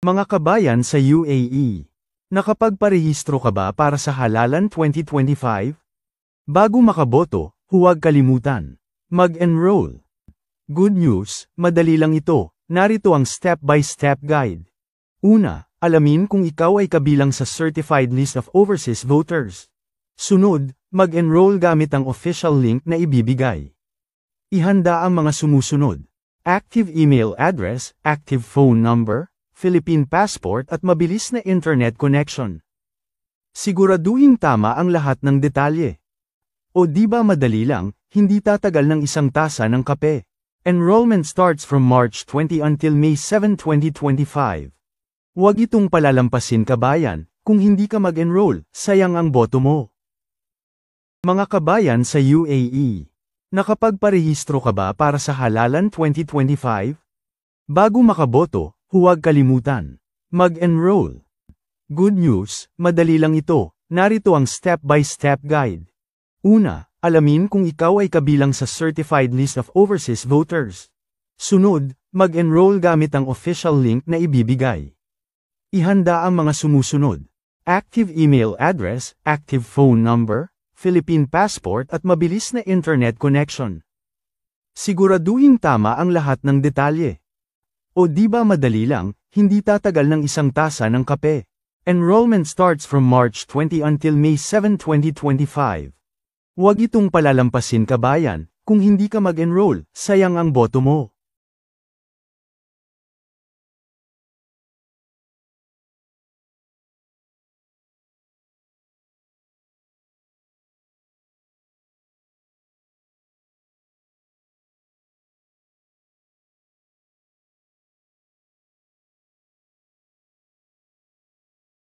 Mga kabayan sa UAE, nakapagparehistro ka ba para sa Halalan 2025? Bago makaboto, huwag kalimutan mag-enroll. Good news, madali lang ito. Narito ang step-by-step guide. Una, alamin kung ikaw ay kabilang sa certified list of overseas voters. Sunod, mag-enroll gamit ang official link na ibibigay. Ihanda ang mga sumusunod: active email address, active phone number, Philippine passport at mabilis na internet connection. Siguraduhin tama ang lahat ng detalye. O di ba madali lang, hindi tatagal ng isang tasa ng kape. Enrollment starts from March 20 until May 7, 2025. Huwag itong palalampasin kabayan, kung hindi ka mag-enroll, sayang ang boto mo. Mga kabayan sa UAE, nakapagparehistro ka ba para sa Halalan 2025? Bago makaboto, huwag kalimutan mag-enroll. Good news, madali lang ito. Narito ang step-by-step guide. Una, alamin kung ikaw ay kabilang sa certified list of overseas voters. Sunod, mag-enroll gamit ang official link na ibibigay. Ihanda ang mga sumusunod: active email address, active phone number, Philippine passport at mabilis na internet connection. Siguraduhin tama ang lahat ng detalye. O di ba madali lang, hindi tatagal ng isang tasa ng kape. Enrollment starts from March 20 until May 7, 2025. Huwag itong palalampasin kabayan, kung hindi ka mag-enroll, sayang ang boto mo.